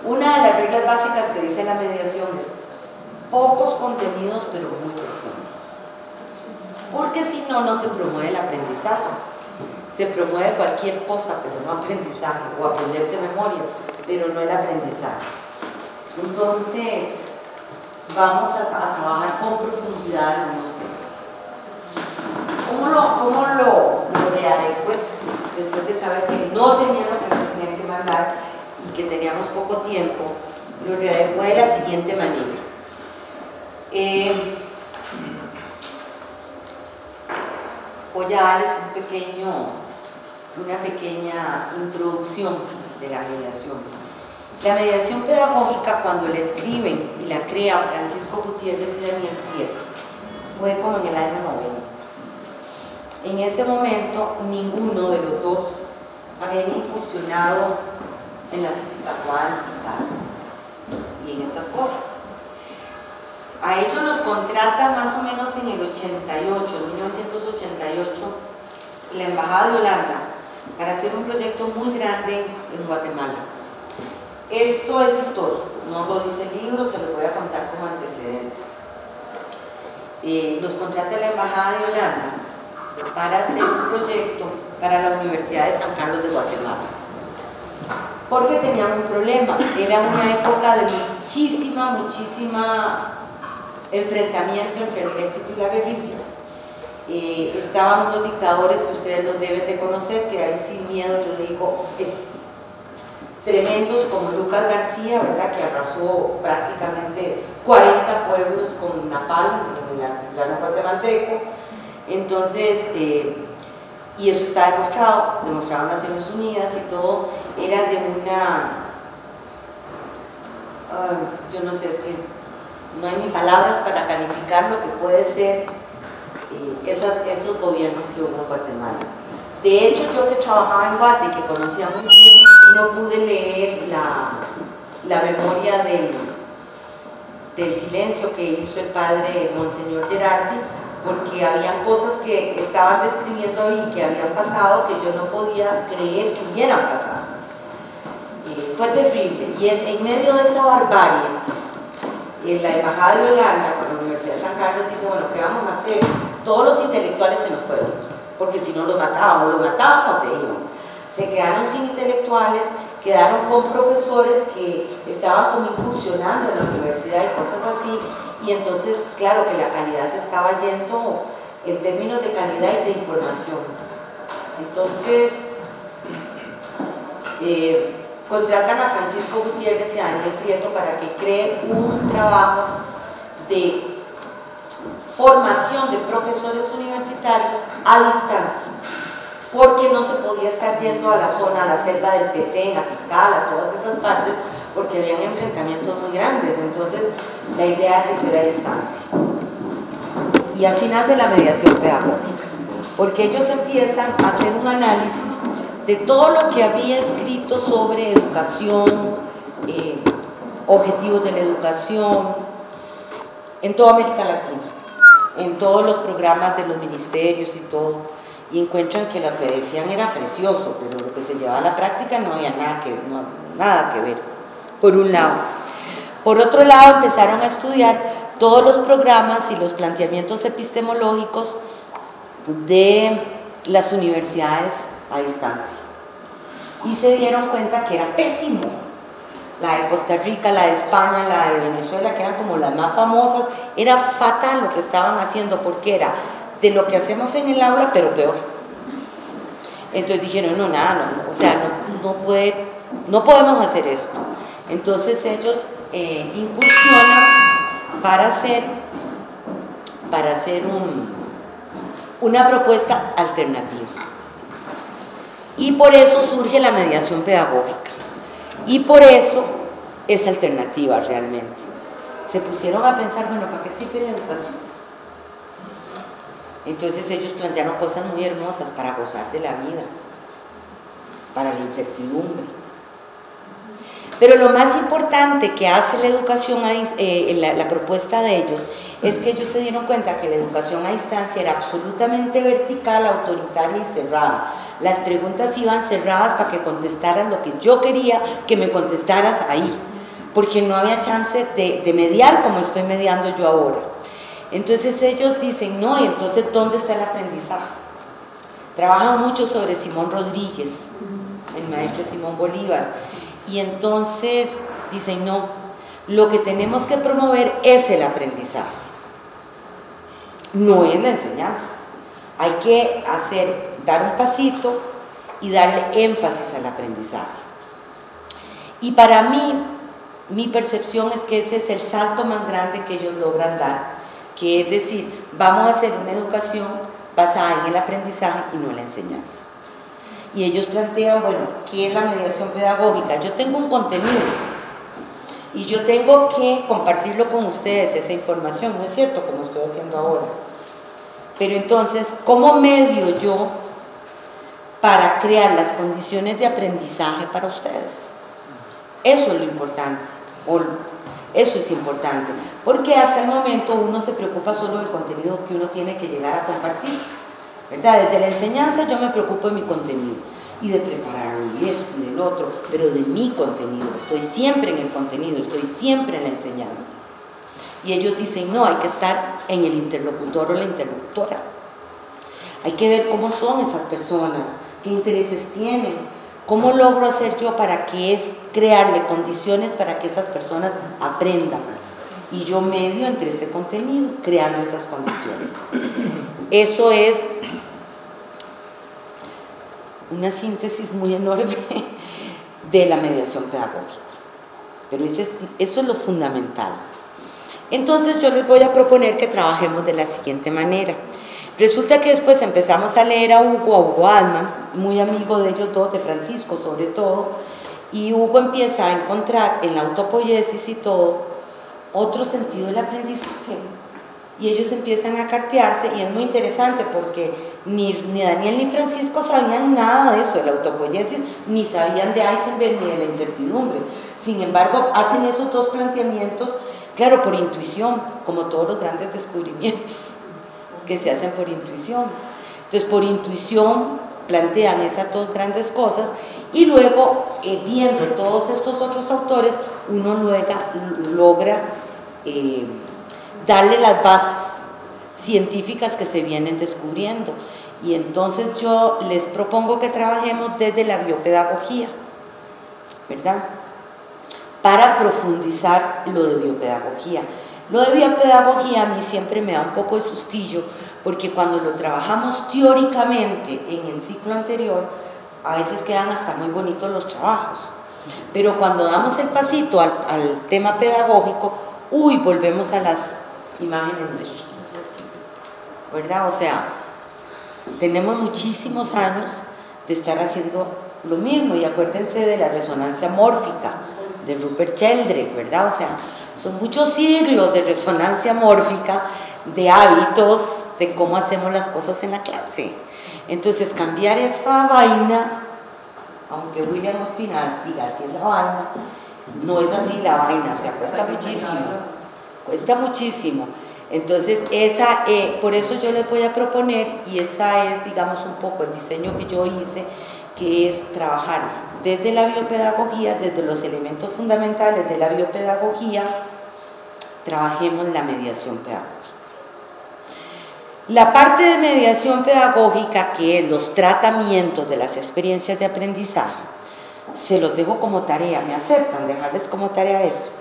Una de las reglas básicas que dice la mediación es pocos contenidos pero muy profundos, porque si no, no se promueve el aprendizaje. Se promueve cualquier cosa pero no aprendizaje, o aprenderse memoria, pero no el aprendizaje. Entonces vamos a trabajar con profundidad algunos temas. ¿Cómo lo readecué? Después de saber que no tenía lo que les tenía que mandar y que teníamos poco tiempo, lo readecué de la siguiente manera. Voy a darles una pequeña introducción de la mediación. La mediación pedagógica, cuando la escriben y la crean Francisco Gutiérrez y Daniel Prieto, fue como en el año 90. En ese momento, ninguno de los dos habían incursionado en la física cuántica y en estas cosas. A ellos los contratan más o menos en el 88, en 1988, la Embajada de Holanda, para hacer un proyecto muy grande en Guatemala. Esto es historia, no lo dice el libro, se lo voy a contar como antecedentes. Los contrata la Embajada de Holanda para hacer un proyecto para la Universidad de San Carlos de Guatemala, porque tenían un problema. Era una época de muchísima enfrentamiento entre el ejército y la guerrilla. Estaban unos dictadores que ustedes los deben de conocer, que ahí sin miedo yo digo, tremendos, como Lucas García, ¿verdad?, que arrasó prácticamente 40 pueblos con napalm en el altiplano guatemalteco. Entonces, y eso está demostrado Naciones Unidas y todo, era de una, yo no sé, es que no hay ni palabras para calificar lo que puede ser esos gobiernos que hubo en Guatemala. De hecho, yo que trabajaba en Guate y que conocía muy bien, no pude leer la memoria del silencio que hizo el padre Monseñor Gerardi, porque habían cosas que estaban describiendo ahí que habían pasado que yo no podía creer que hubieran pasado. Fue terrible, y es en medio de esa barbarie, la Embajada de Holanda con la Universidad de San Carlos dice, bueno, ¿qué vamos a hacer? Todos los intelectuales se nos fueron, porque si no los matábamos o se iban. Se quedaron sin intelectuales, quedaron con profesores que estaban como incursionando en la universidad y cosas así, y entonces, claro que la calidad se estaba yendo en términos de calidad y de información. Entonces, contratan a Francisco Gutiérrez y a Daniel Prieto para que cree un trabajo de formación de profesores universitarios a distancia, porque no se podía estar yendo a la zona, a la selva del Petén, a Tikal, a todas esas partes, porque habían enfrentamientos muy grandes. Entonces, la idea era que fuera a distancia. Y así nace la mediación pedagógica, porque ellos empiezan a hacer un análisis de todo lo que había escrito sobre educación, objetivos de la educación, en toda América Latina, en todos los programas de los ministerios y todo, y encuentran que lo que decían era precioso, pero lo que se llevaba a la práctica no había nada que ver, por un lado. Por otro lado, empezaron a estudiar todos los programas y los planteamientos epistemológicos de las universidades a distancia, y se dieron cuenta que era pésimo. La de Costa Rica, la de España, la de Venezuela, que eran como las más famosas, era fatal lo que estaban haciendo, porque era de lo que hacemos en el aula, pero peor. Entonces dijeron, no podemos hacer esto. Entonces ellos incursionan para hacer una propuesta alternativa. Y por eso surge la mediación pedagógica. Y por eso es alternativa realmente. Se pusieron a pensar, bueno, ¿para qué sirve la educación? Entonces ellos plantearon cosas muy hermosas para gozar de la vida, para la incertidumbre. Pero lo más importante que hace la educación, la propuesta de ellos, es que ellos se dieron cuenta que la educación a distancia era absolutamente vertical, autoritaria y cerrada. Las preguntas iban cerradas para que contestaras lo que yo quería que me contestaras ahí. porque no había chance de mediar como estoy mediando yo ahora. Entonces ellos dicen, no, y entonces ¿dónde está el aprendizaje? Trabajan mucho sobre Simón Rodríguez, el maestro Simón Bolívar, y entonces dicen, no, lo que tenemos que promover es el aprendizaje, no es la enseñanza. Hay que dar un pasito y darle énfasis al aprendizaje. Y para mí, mi percepción es que ese es el salto más grande que ellos logran dar, que es decir, vamos a hacer una educación basada en el aprendizaje y no en la enseñanza. Y ellos plantean, bueno, ¿qué es la mediación pedagógica? Yo tengo un contenido y yo tengo que compartirlo con ustedes, esa información, ¿no es cierto? Como estoy haciendo ahora. Pero entonces, ¿cómo medio yo para crear las condiciones de aprendizaje para ustedes? Eso es lo importante, eso es importante, porque hasta el momento uno se preocupa solo del contenido que uno tiene que llegar a compartir, ¿verdad? Desde la enseñanza yo me preocupo de mi contenido y de prepararlo y esto y del otro, pero de mi contenido, estoy siempre en el contenido, estoy siempre en la enseñanza. Y ellos dicen, no, hay que estar en el interlocutor o la interlocutora. Hay que ver cómo son esas personas, qué intereses tienen, cómo logro hacer yo para que crearle condiciones para que esas personas aprendan. Y yo medio entre este contenido, creando esas condiciones. Eso es una síntesis muy enorme de la mediación pedagógica. Pero eso es lo fundamental. Entonces yo les voy a proponer que trabajemos de la siguiente manera. Resulta que después empezamos a leer a Hugo Altman, muy amigo de ellos dos, de Francisco sobre todo, y Hugo empieza a encontrar en la autopoiesis y todo otro sentido del aprendizaje. Y ellos empiezan a cartearse y es muy interesante porque ni Daniel ni Francisco sabían nada de eso, de la autopoiesis, ni sabían de Heisenberg ni de la incertidumbre. Sin embargo, hacen esos dos planteamientos, claro, por intuición, como todos los grandes descubrimientos que se hacen por intuición. Entonces, por intuición plantean esas dos grandes cosas y luego, viendo todos estos otros autores, uno logra darle las bases científicas que se vienen descubriendo. Y entonces yo les propongo que trabajemos desde la biopedagogía, ¿verdad? Para profundizar lo de biopedagogía. Lo de biopedagogía a mí siempre me da un poco de sustillo, porque cuando lo trabajamos teóricamente en el ciclo anterior, a veces quedan hasta muy bonitos los trabajos. Pero cuando damos el pasito al tema pedagógico, volvemos a las imágenes nuestras, ¿verdad? O sea, tenemos muchísimos años de estar haciendo lo mismo, y acuérdense de la resonancia mórfica de Rupert Sheldrake, ¿verdad? O sea, son muchos siglos de resonancia mórfica, de hábitos, de cómo hacemos las cosas en la clase. Entonces, cambiar esa vaina, aunque William Ospinaz diga así es la vaina, no es así la vaina, o sea, cuesta muchísimo. Entonces, por eso yo les voy a proponer, y esa es, digamos, un poco el diseño que yo hice, que es trabajar desde la biopedagogía, desde los elementos fundamentales de la biopedagogía, trabajemos la mediación pedagógica. La parte de mediación pedagógica, que es los tratamientos de las experiencias de aprendizaje, se los dejo como tarea. ¿Me aceptan dejarles como tarea eso?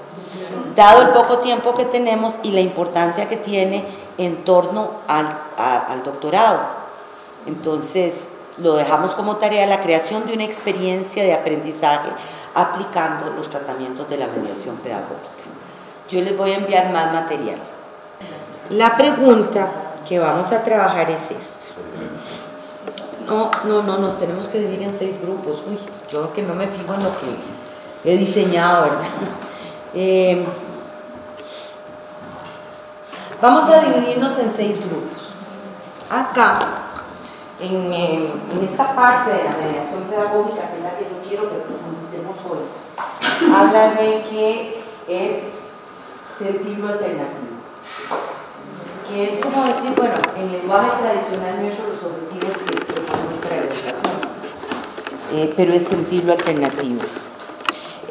Dado el poco tiempo que tenemos y la importancia que tiene en torno al doctorado. Entonces, lo dejamos como tarea la creación de una experiencia de aprendizaje aplicando los tratamientos de la mediación pedagógica. Yo les voy a enviar más material. La pregunta que vamos a trabajar es esta. No, nos tenemos que dividir en 6 grupos. Yo que no me fijo en lo que he diseñado, ¿verdad? Vamos a dividirnos en 6 grupos. Acá, en esta parte de la mediación pedagógica, que es la que yo quiero que profundicemos hoy, habla de que es sentirlo alternativo. Que es como decir, bueno, en el lenguaje tradicional nuestro, los objetivos que proponemos para la educación, pero es sentirlo alternativo.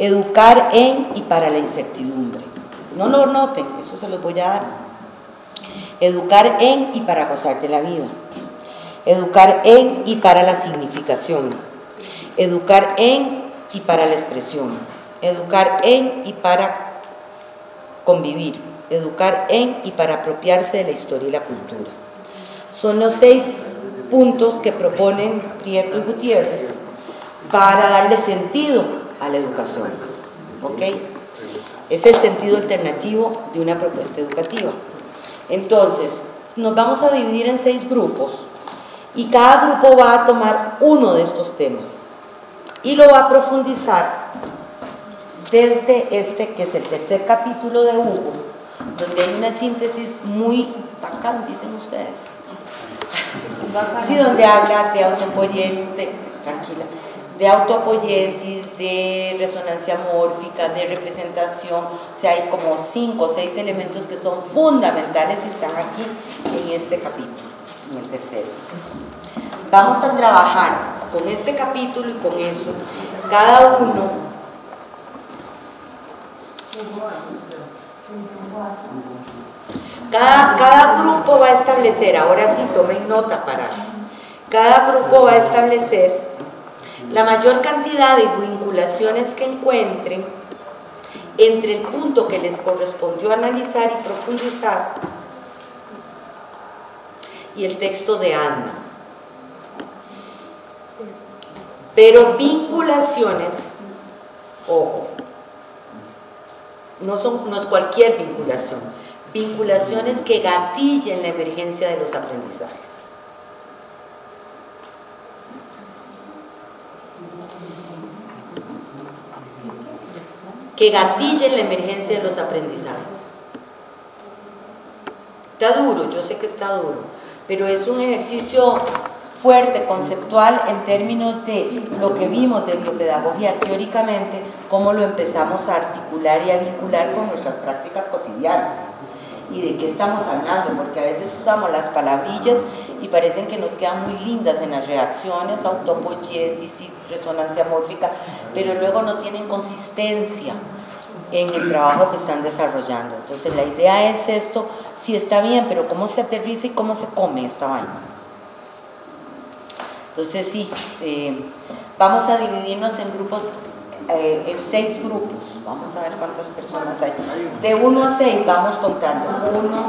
Educar en y para la incertidumbre. No lo noten, eso se los voy a dar. Educar en y para gozar de la vida. Educar en y para la significación. Educar en y para la expresión. Educar en y para convivir. Educar en y para apropiarse de la historia y la cultura. Son los 6 puntos que proponen Prieto y Gutiérrez para darle sentido a la educación. ¿Ok? Es el sentido alternativo de una propuesta educativa. Entonces, nos vamos a dividir en 6 grupos y cada grupo va a tomar uno de estos temas y lo va a profundizar desde este, que es el tercer capítulo de Hugo, donde hay una síntesis muy bacán, dicen ustedes. Sí, donde habla de autopoiesis, de autopoiesis, de resonancia mórfica, de representación. O sea, hay como 5 o 6 elementos que son fundamentales y están aquí en este capítulo, en el tercero. Vamos a trabajar con este capítulo y con eso. Cada uno Cada grupo va a establecer, ahora sí tomen nota para, cada grupo va a establecer la mayor cantidad de vinculaciones que encuentren entre el punto que les correspondió analizar y profundizar y el texto de Anna. Pero vinculaciones, ojo, no es cualquier vinculación, vinculaciones que gatillen la emergencia de los aprendizajes. Que gatillen la emergencia de los aprendizajes. Está duro, yo sé que está duro, pero es un ejercicio fuerte, conceptual, en términos de lo que vimos de biopedagogía teóricamente, cómo lo empezamos a articular y a vincular con nuestras prácticas cotidianas. ¿Y de qué estamos hablando? Porque a veces usamos las palabrillas y parecen que nos quedan muy lindas en las reacciones, autopoiesis y resonancia mórfica, pero luego no tienen consistencia en el trabajo que están desarrollando. Entonces la idea es esto, sí está bien, pero cómo se aterriza y cómo se come esta vaina. Entonces sí, vamos a dividirnos en grupos, en 6 grupos. Vamos a ver cuántas personas hay. De 1 a 6 vamos contando. 1,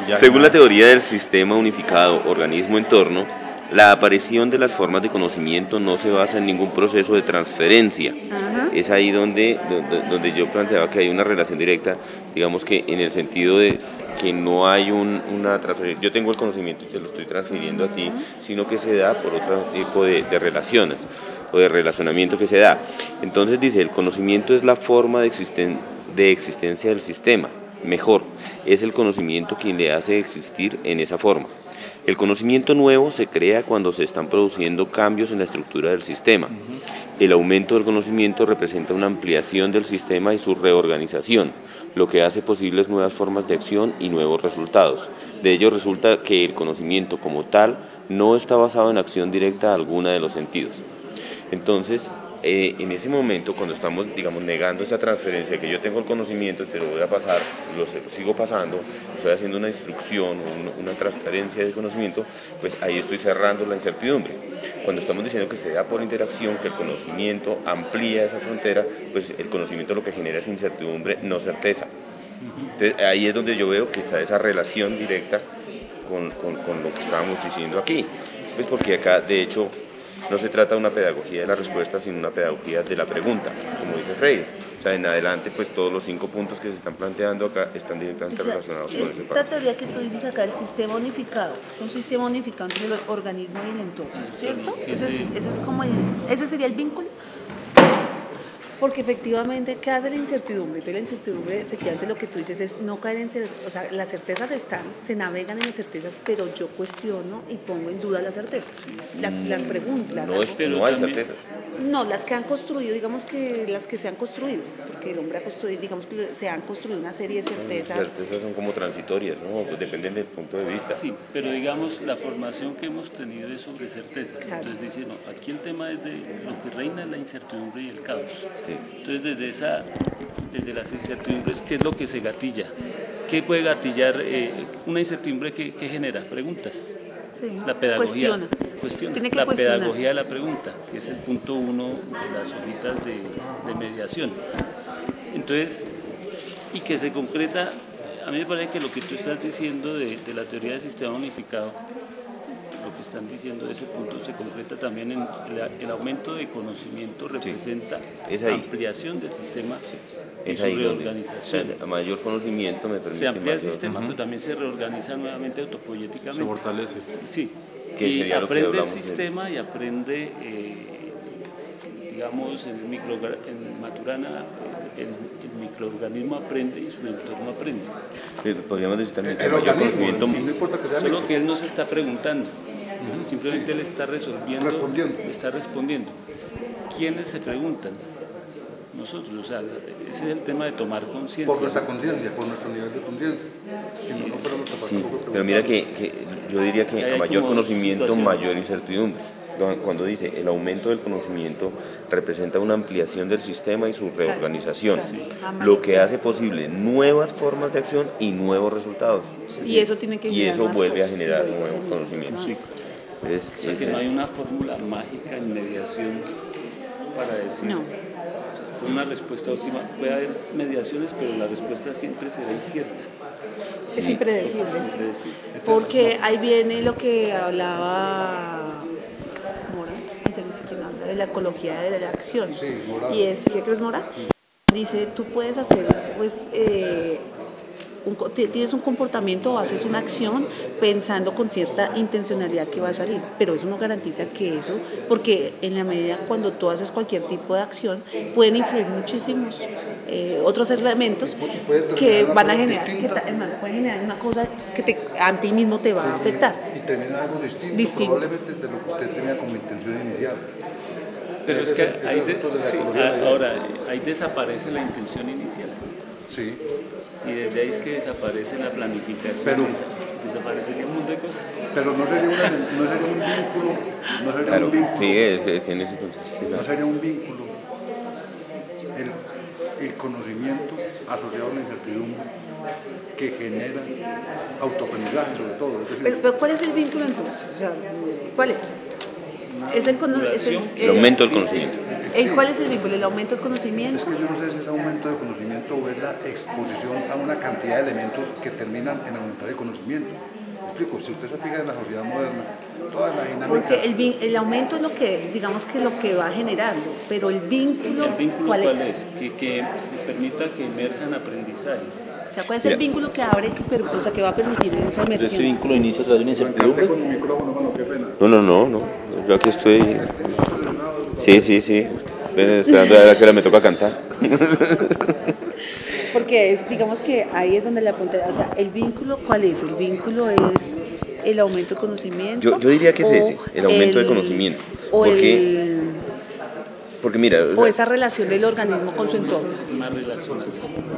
2. Según la teoría del sistema unificado organismo-entorno, la aparición de las formas de conocimiento no se basa en ningún proceso de transferencia. Es ahí donde yo planteaba que hay una relación directa, digamos que en el sentido de que no hay una transferencia, yo tengo el conocimiento y te lo estoy transfiriendo a ti, sino que se da por otro tipo de relaciones o de relacionamiento que se da. Entonces dice, el conocimiento es la forma de existencia del sistema, mejor, es el conocimiento quien le hace existir en esa forma. El conocimiento nuevo se crea cuando se están produciendo cambios en la estructura del sistema. El aumento del conocimiento representa una ampliación del sistema y su reorganización, lo que hace posibles nuevas formas de acción y nuevos resultados. De ello resulta que el conocimiento como tal no está basado en acción directa alguna de los sentidos. Entonces, en ese momento, cuando estamos, digamos, negando esa transferencia, que yo tengo el conocimiento, te lo voy a pasar, lo sigo pasando, estoy haciendo una instrucción, una transferencia de conocimiento, pues ahí estoy cerrando la incertidumbre. Cuando estamos diciendo que se da por interacción, que el conocimiento amplía esa frontera, pues el conocimiento lo que genera es incertidumbre, no certeza. Entonces, ahí es donde yo veo que está esa relación directa con lo que estábamos diciendo aquí. Pues porque acá, de hecho, no se trata de una pedagogía de la respuesta, sino una pedagogía de la pregunta, como dice Freire. O sea, en adelante, pues todos los 5 puntos que se están planteando acá están directamente relacionados con ese Esta teoría que tú dices acá, el sistema unificado, es un sistema unificado entre el organismo y el entorno, ¿cierto? Ese es como ese sería el vínculo. Porque efectivamente, ¿qué hace la incertidumbre? Entonces la incertidumbre, efectivamente lo que tú dices es no caer en o sea, las certezas están, se navegan en las certezas, pero yo cuestiono y pongo en duda las certezas, las preguntas. No hay certezas. No, las que han construido, digamos que las que se han construido, porque el hombre ha construido, digamos que se han construido una serie de certezas. Las certezas son como transitorias, ¿no? Pues dependen del punto de vista. Sí, pero digamos, la formación que hemos tenido es sobre certezas. Claro. Entonces dice, no, aquí el tema es de lo que reina es la incertidumbre y el caos. Sí. Entonces desde las incertidumbres, ¿qué es lo que se gatilla? ¿Qué puede gatillar una incertidumbre que genera? Preguntas. Sí. La pedagogía cuestiona. Tiene que la cuestionar. pedagogía de la pregunta, que es el punto 1 de las hojitas de mediación. Entonces, y que se concreta, a mí me parece que lo que tú estás diciendo de la teoría del sistema unificado, lo que están diciendo de ese punto se concreta también en el aumento de conocimiento representa ampliación del sistema y su reorganización. O sea, mayor conocimiento me permite se amplía el mayor, sistema, pero también se reorganiza nuevamente autopoyéticamente. Se fortalece. Sí. Y aprende el sistema y aprende, digamos, en Maturana, el microorganismo aprende y su entorno aprende. Podríamos decir también que mayor conocimiento. Sí, no importa que sea solo que él no se está preguntando, simplemente él está está respondiendo. ¿Quiénes se preguntan? Nosotros, o sea, ese es el tema de tomar conciencia. Por nuestra conciencia, por nuestro nivel de conciencia. Sí, pero mira que yo diría que a mayor conocimiento, mayor incertidumbre. Cuando dice el aumento del conocimiento representa una ampliación del sistema y su reorganización, lo que hace posible nuevas formas de acción y nuevos resultados. Y eso tiene que y eso vuelve a generar nuevos conocimientos. O sea que no hay una fórmula mágica en mediación para decir una respuesta óptima. Puede haber mediaciones, pero la respuesta siempre será incierta. Es impredecible. Porque ahí viene lo que hablaba Mora, ya no sé quién habla, de la ecología de la acción. Y es, ¿qué crees, Mora? Dice, tú puedes hacer, pues, tienes un comportamiento o haces una acción pensando con cierta intencionalidad que va a salir, pero eso no garantiza que eso, porque en la medida cuando tú haces cualquier tipo de acción pueden influir muchísimos otros elementos que van a generar, pueden generar una cosa que a ti mismo te va a afectar. Y termina algo distinto, probablemente de lo que usted tenía como intención inicial. Pero es que ahí desaparece la intención inicial. Sí. Y desde ahí es que desaparece la planificación, desaparecería un montón de cosas. Pero no sería un vínculo, tiene ese contexto. No sería un vínculo el conocimiento asociado a la incertidumbre que genera autoaprendizaje sobre todo. Pero ¿cuál es el vínculo entonces? O sea, ¿cuál es? El aumento del conocimiento. ¿Cuál es el vínculo? ¿El aumento del conocimiento? Es que yo no sé si es aumento de conocimiento o es la exposición a una cantidad de elementos que terminan en aumentar el conocimiento. ¿Me explico? Si usted se fija en la sociedad moderna, toda la dinámica... Porque el aumento es lo que, digamos que lo que va generando, pero el vínculo ¿cuál es? Que permita que emerjan aprendizajes. O sea, ¿cuál es el vínculo que abre, que va a permitir esa inmersión? Ese vínculo inicia a través de una incertidumbre. Con el micrófono, mano, qué pena. No. Yo aquí estoy. Sí. Esperando a ver a qué hora me toca cantar. Porque digamos que ahí es donde la punta, o sea, el vínculo, ¿cuál es? El vínculo es el aumento de conocimiento. Yo diría que es ese, el aumento de conocimiento. Porque mira, o esa relación del organismo con su entorno.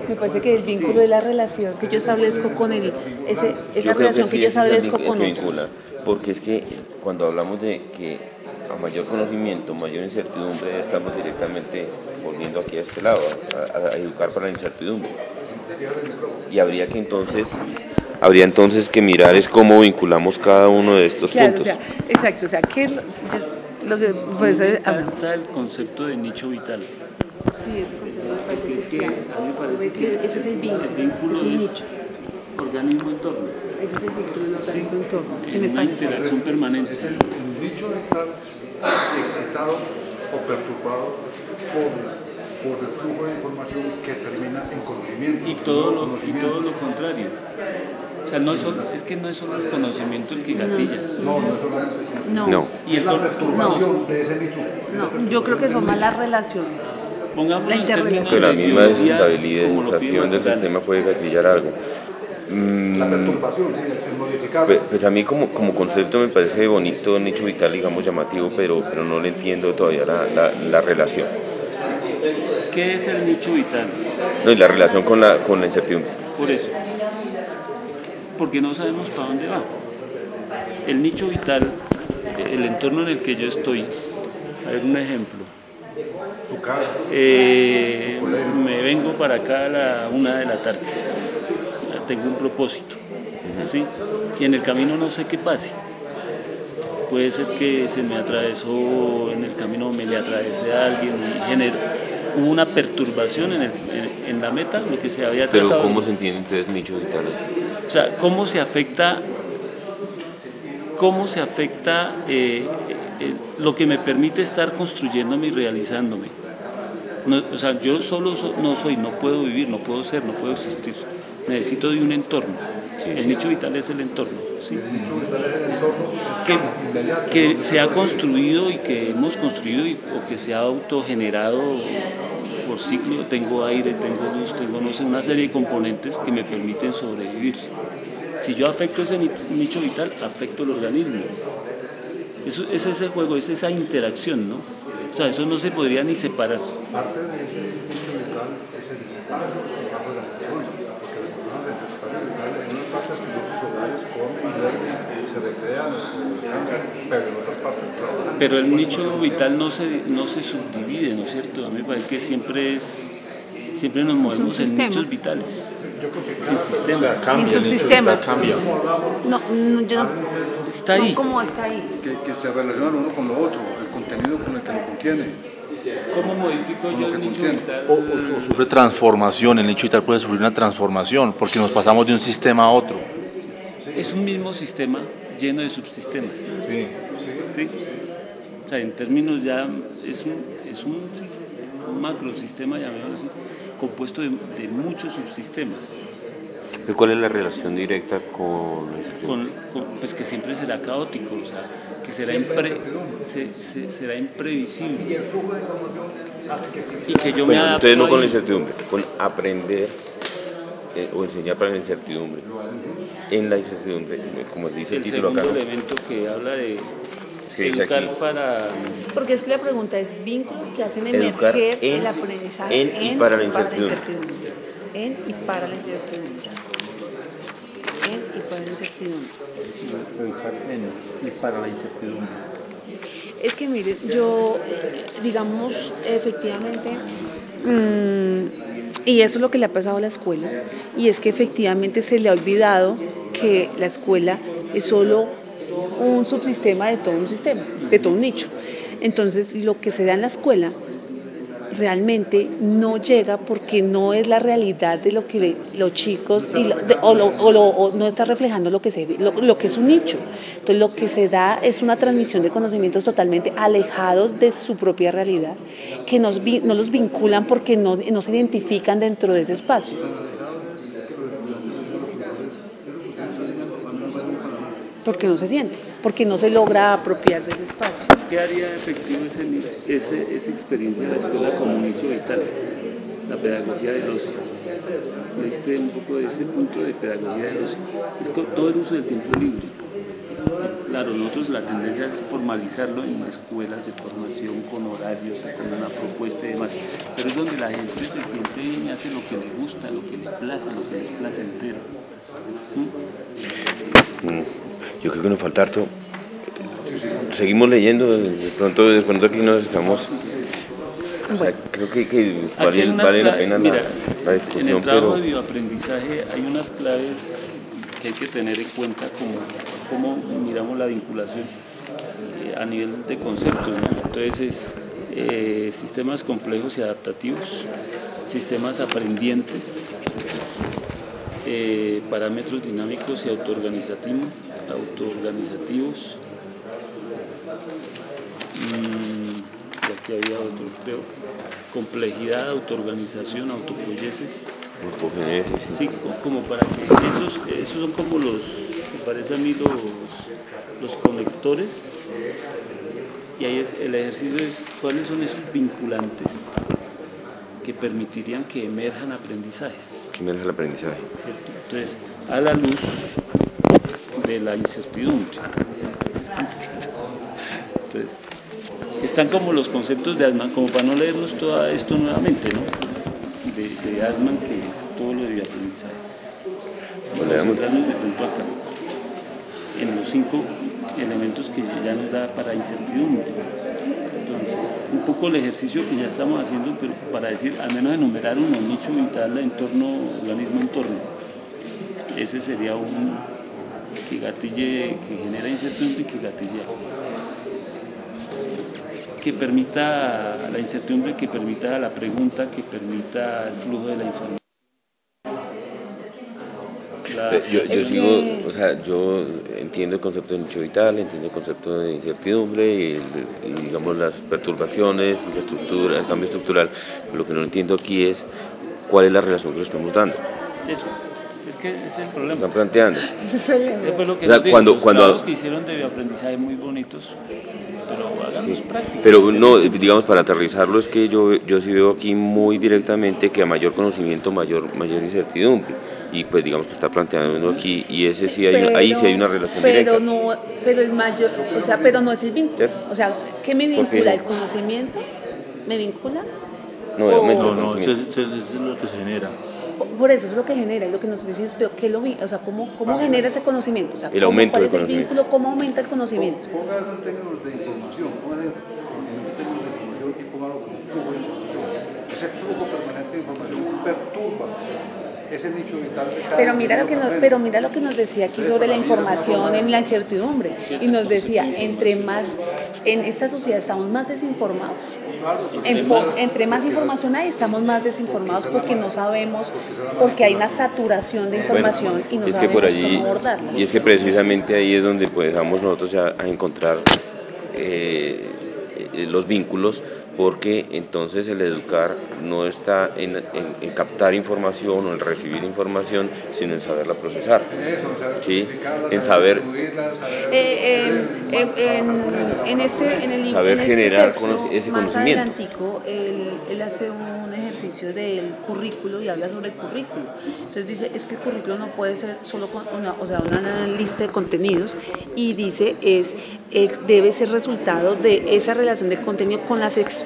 Me parece que el vínculo es la relación que yo establezco con esa relación que yo establezco con otros. Porque es que cuando hablamos de que a mayor conocimiento, mayor incertidumbre, estamos directamente volviendo aquí a este lado, a educar para la incertidumbre. Y habría entonces que mirar es cómo vinculamos cada uno de estos puntos. O sea, exacto, o sea, ¿qué es lo que puede está el concepto de nicho vital. Sí, ese concepto me parece es que a mí me parece que ese es el vínculo es el nicho. Organismo-entorno. Ese es el vínculo del organismo-entorno. Es una interacción permanente. Es el nicho de estar excitado o perturbado por el flujo de información que termina en conocimiento. Y todo lo contrario. O sea, no es solo el conocimiento el que gatilla. No es solamente No. Y la perturbación de ese nicho. No, yo creo que son más las relaciones. Pongamos La en términos interrelación. Pero la de misma biología, como lo pide desestabilización del Magdalena. sistema puede gatillar algo. La perturbación, sí, el modificar. Pues a mí como concepto me parece bonito, nicho vital, digamos, llamativo, pero no le entiendo todavía la relación. ¿Qué es el nicho vital? No, y la relación con la incertidumbre. Por eso, porque no sabemos para dónde va. El nicho vital, el entorno en el que yo estoy, a ver un ejemplo. Su casa. Me vengo para acá a la 1 de la tarde, tengo un propósito, ¿sí? Y en el camino no sé qué pase. Puede ser que se me atravesó en el camino, me le atravesé a alguien y hubo una perturbación en la meta, lo que se había trazado. Pero ¿cómo se entiende entonces nicho vital? O sea, cómo se afecta lo que me permite estar construyéndome y realizándome. No, o sea, yo solo no puedo vivir, no puedo ser, no puedo existir. Necesito de un entorno. El nicho vital es el entorno. ¿Sí? Que se ha construido y que hemos construido o que se ha autogenerado por ciclo. Tengo aire, tengo luz, tengo no sé, una serie de componentes que me permiten sobrevivir. Si yo afecto ese nicho vital, afecto el organismo. Eso es ese juego, es esa interacción, ¿no? O sea, eso no se podría ni separar. Parte de ese nicho vital es el espacio debajo de las personas, porque las personas en su espacio vital, en unas partes que son sus hogares, comen, duermen, se recrean, descansan, pero en otras partes trabajan. Pero el nicho vital no se subdivide, ¿no es cierto? A mí me parece que siempre nos movemos en nichos vitales, en sistemas. En subsistemas. No, yo no. Está ahí. Son como está ahí. Que se relacionan uno con lo otro, el contenido con el que lo contiene. ¿Cómo modifico yo el nicho vital? O sufre transformación, el nicho vital puede sufrir una transformación porque nos pasamos de un sistema a otro. Es un mismo sistema lleno de subsistemas. ¿Sí? O sea, en términos ya es un macrosistema, llamémoslo así, compuesto de muchos subsistemas. ¿Cuál es la relación directa con eso? Pues que siempre será caótico, o sea, que será imprevisible. Y que yo me adapto. Entonces no con la ahí. incertidumbre, con aprender o enseñar para la incertidumbre. En la incertidumbre, como dice el título acá. El segundo elemento que habla de ¿Qué dice educar aquí? para... Porque es que la pregunta es vínculos que hacen Educar emerger en, el aprendizaje en y para la incertidumbre. En y para la incertidumbre. En y para la incertidumbre. Y para la incertidumbre. Es que miren, yo, digamos, efectivamente, y eso es lo que le ha pasado a la escuela, y es que efectivamente se le ha olvidado que la escuela es solo un subsistema de todo un sistema, de todo un nicho. Entonces, lo que se da en la escuela realmente no llega porque no es la realidad de lo que los chicos o no está reflejando lo que se ve, lo que es un nicho. Entonces lo que se da es una transmisión de conocimientos totalmente alejados de su propia realidad, que no los vinculan porque no se identifican dentro de ese espacio. Porque no se siente, porque no se logra apropiar de ese espacio. ¿Qué haría efectivo esa experiencia de la escuela como nicho vital? La pedagogía del ocio. ¿Viste un poco de ese punto de pedagogía del ocio? Es con todo el uso del tiempo libre. Claro, nosotros la tendencia es formalizarlo en escuelas de formación con horarios, con una propuesta y demás, pero es donde la gente se siente bien y hace lo que le gusta, lo que le place, lo que les place entero. Yo creo que nos falta harto. Seguimos leyendo, de pronto aquí nos estamos... Bueno. Creo que Aquí vale la pena mira, la discusión, en el trabajo pero... de bioaprendizaje hay unas claves que hay que tener en cuenta como miramos la vinculación a nivel de conceptos, ¿no? Entonces sistemas complejos y adaptativos, sistemas aprendientes, parámetros dinámicos y autoorganizativos, y aquí había otro, creo, complejidad, autoorganización, autopoiesis. Sí, como para que esos son como me parece a mí los conectores, y ahí es el ejercicio es cuáles son esos vinculantes que permitirían que emerjan aprendizajes. Que emerja el aprendizaje. ¿Cierto? Entonces, a la luz de la incertidumbre. Entonces, están como los conceptos de Altman, como para no leernos todo esto nuevamente, ¿no? De Altman, que es todo lo de aprendizaje. Vamos a centrarnos de pronto acá, en los 5 elementos que ya nos da para incertidumbre. Entonces, un poco el ejercicio que ya estamos haciendo, pero para decir, al menos enumerar uno, nicho vital, entorno, organismo, entorno. Ese sería un que gatille, que genera incertidumbre y que gatille. Que permita la incertidumbre, que permita la pregunta, que permita el flujo de la información. Yo entiendo el concepto de nicho vital, entiendo el concepto de incertidumbre y digamos las perturbaciones, la estructura, el cambio estructural. Pero lo que no entiendo aquí es cuál es la relación que le estamos dando. Eso, es que ese es el problema. Están planteando. Fue lo que los trabajos que hicieron de bioaprendizaje muy bonitos, pero hagamos práctica. Pero no, digamos, para aterrizarlo es que yo sí veo aquí muy directamente que a mayor conocimiento, mayor incertidumbre. Y pues digamos que está planteando aquí, y ese sí hay, ahí sí hay una relación directa. Pero es mayor, o sea, pero no es el vínculo. ¿Cierto? O sea, ¿qué me vincula? ¿El conocimiento? ¿Me vincula? No, No, eso es lo que se genera. Por eso es lo que genera, es lo que nos dicen, pero ¿qué o sea, ¿cómo genera ese conocimiento? O sea, El aumento ¿cuál del es el conocimiento. vínculo? ¿Cómo aumenta el conocimiento? Póngalo en términos de información, póngale conocimiento en términos de información y póngalo como flujo de información. Ese flujo permanente de información perturba ese nicho vital de cada pero mira lo que nos decía aquí sobre la información en la incertidumbre. Y nos decía, en esta sociedad estamos más desinformados. Entre más información hay, estamos más desinformados porque no sabemos, porque hay una saturación de información y no sabemos cómo abordarla. Y es que precisamente ahí es donde pues vamos nosotros a encontrar los vínculos, porque entonces el educar no está en captar información o en recibir información, sino en saberla procesar, ¿sí? En saber saber generar ese conocimiento. Más adelantico, él hace un ejercicio del currículo y habla sobre el currículo. Entonces dice, es que el currículo no puede ser solo una lista de contenidos, y dice, debe ser resultado de esa relación de contenido con las experiencias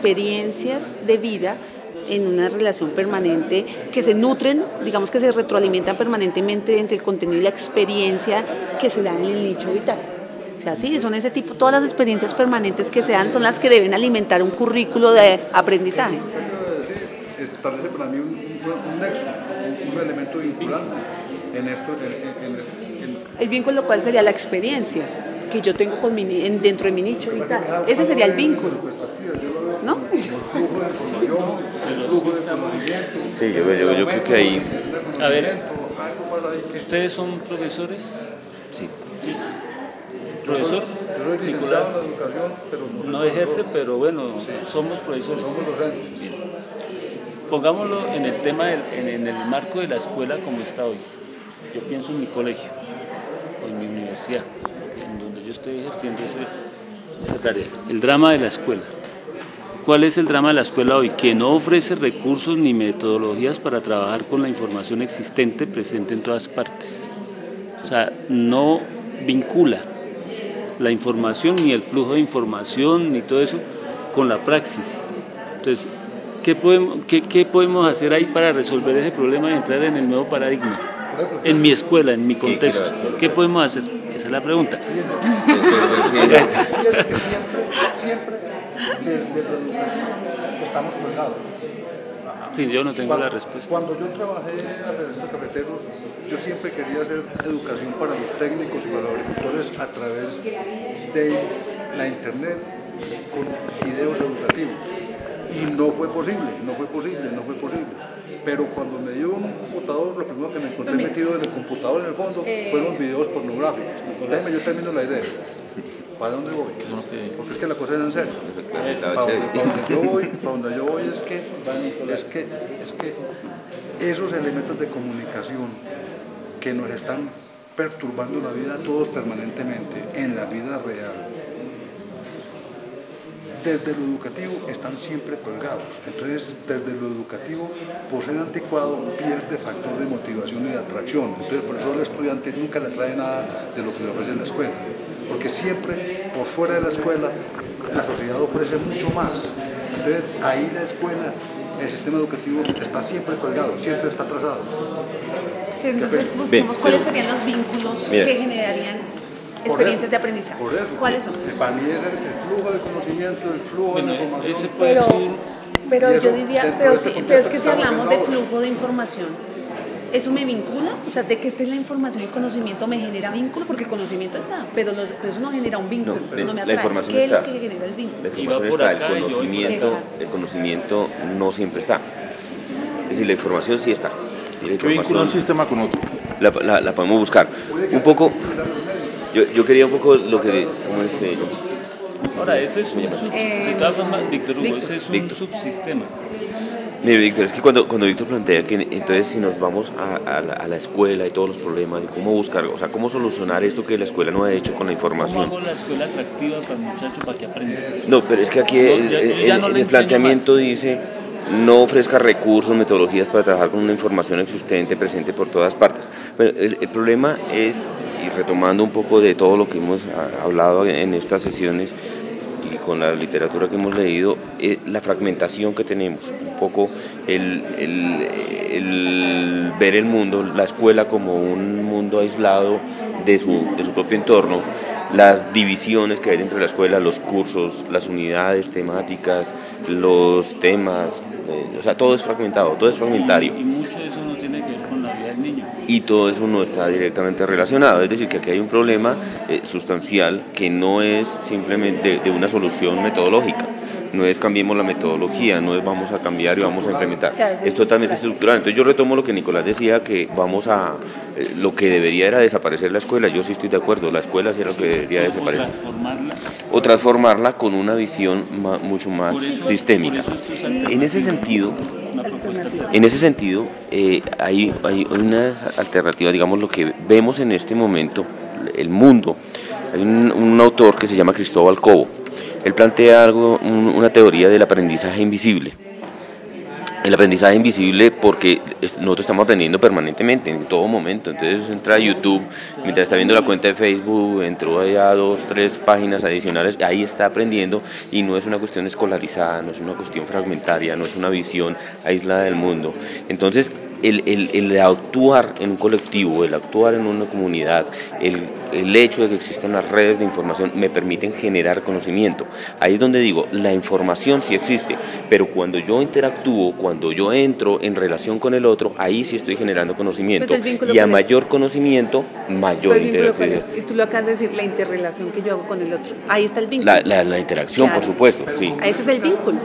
de vida en una relación permanente, que se nutren, digamos que se retroalimentan permanentemente entre el contenido y la experiencia que se dan en el nicho vital. O sea, sí, son ese tipo, todas las experiencias permanentes que se dan son las que deben alimentar un currículo de aprendizaje. Establece para mí un nexo, un elemento vinculante en esto. El vínculo, ¿cuál sería? La experiencia que yo tengo dentro de mi nicho vital. Ese sería el vínculo, ¿no? Sí, yo creo que ahí... A ver, ¿ustedes son profesores? Sí. ¿Profesor? Yo soy licenciado en educación, pero no ejerce, pero bueno, somos profesores. Somos docentes. Bien. Pongámoslo en el tema, en el marco de la escuela como está hoy. Yo pienso en mi colegio o en mi universidad, en donde yo estoy ejerciendo esa tarea. El drama de la escuela. ¿Cuál es el drama de la escuela hoy? Que no ofrece recursos ni metodologías para trabajar con la información existente presente en todas partes. O sea, no vincula la información, ni el flujo de información, ni todo eso, con la praxis. Entonces, ¿qué podemos hacer ahí para resolver ese problema y entrar en el nuevo paradigma? En mi escuela, en mi contexto. ¿Qué podemos hacer? Esa es la pregunta. Siempre desde lo educativo estamos colgados. Sí, yo no tengo la respuesta. Cuando yo trabajé en estos cafeteros, yo siempre quería hacer educación para los técnicos y para los agricultores a través de la internet con videos educativos. Y no fue posible. Pero cuando me dio un computador, lo primero que me encontré metido en el computador en el fondo fueron videos pornográficos. Déjeme, yo termino la idea. ¿Para dónde voy? Porque es que la cosa era en serio. Para donde yo voy es que esos elementos de comunicación que nos están perturbando la vida a todos permanentemente en la vida real, desde lo educativo están siempre colgados. Entonces, desde lo educativo, por ser anticuado, pierde factor de motivación y de atracción. Entonces, por eso al estudiante nunca le trae nada de lo que le ofrece la escuela. Porque siempre, por fuera de la escuela, la sociedad ofrece mucho más. Entonces, ahí la escuela, el sistema educativo está siempre colgado, siempre está atrasado. Pero entonces busquemos cuáles serían los vínculos que generarían experiencias de aprendizaje. Por eso. ¿Cuáles son? Para mí es el flujo de conocimiento, el flujo de información. Ese puede ser Pero yo diría, pero es que si hablamos de flujo de información, ¿eso me vincula? O sea, de que esté la información y conocimiento me genera vínculo, porque el conocimiento está, pero eso no genera un vínculo, no me atrae. La información ¿Qué está. es lo que genera el vínculo? La información está, el conocimiento no siempre está. Es decir, la información sí está. ¿Qué vincula un sistema con otro? La podemos buscar. Un poco, yo quería un poco lo que... ¿cómo es? Ahora, ese es de todas formas, Víctor Hugo, ese es un subsistema. Mire, Víctor, es que cuando Víctor plantea que entonces si nos vamos a la escuela y todos los problemas, y cómo buscar, o sea, cómo solucionar esto que la escuela no ha hecho con la información. ¿Cómo hago la escuela atractiva para el muchacho para que aprenda? No, pero es que aquí el planteamiento dice: no ofrezca recursos, metodologías para trabajar con una información existente, presente por todas partes. Bueno, el problema es, y retomando un poco de todo lo que hemos hablado en estas sesiones y con la literatura que hemos leído, la fragmentación que tenemos, un poco el ver el mundo, la escuela como un mundo aislado de su propio entorno, las divisiones que hay dentro de la escuela, los cursos, las unidades temáticas, los temas, o sea, todo es fragmentado, todo es fragmentario. Y mucho de eso no tiene que ver con la vida del niño. Y todo eso no está directamente relacionado, es decir, que aquí hay un problema sustancial que no es simplemente de una solución metodológica. No es cambiemos la metodología, no es vamos a cambiar y vamos a implementar, es totalmente estructural. Entonces yo retomo lo que Nicolás decía, que lo que debería era desaparecer la escuela. Yo sí estoy de acuerdo, la escuela sí era lo que debería desaparecer. O transformarla con una visión mucho más sistémica. En ese sentido, hay unas alternativas, digamos, lo que vemos en este momento, el mundo. Hay un autor que se llama Cristóbal Cobo. Él plantea una teoría del aprendizaje invisible. El aprendizaje invisible porque nosotros estamos aprendiendo permanentemente, en todo momento. Entonces entra a YouTube, mientras está viendo la cuenta de Facebook, entró allá 2, 3 páginas adicionales, ahí está aprendiendo, y no es una cuestión escolarizada, no es una cuestión fragmentaria, no es una visión aislada del mundo. Entonces el actuar en un colectivo, el actuar en una comunidad, el hecho de que existan las redes de información me permiten generar conocimiento. Ahí es donde digo, la información sí existe, pero cuando yo interactúo, cuando yo entro en relación con el otro, ahí sí estoy generando conocimiento. Y a mayor conocimiento, mayor interactividad. Y tú lo acabas de decir, la interrelación que yo hago con el otro. Ahí está el vínculo. La interacción, claro, por supuesto, sí. Ese es el vínculo.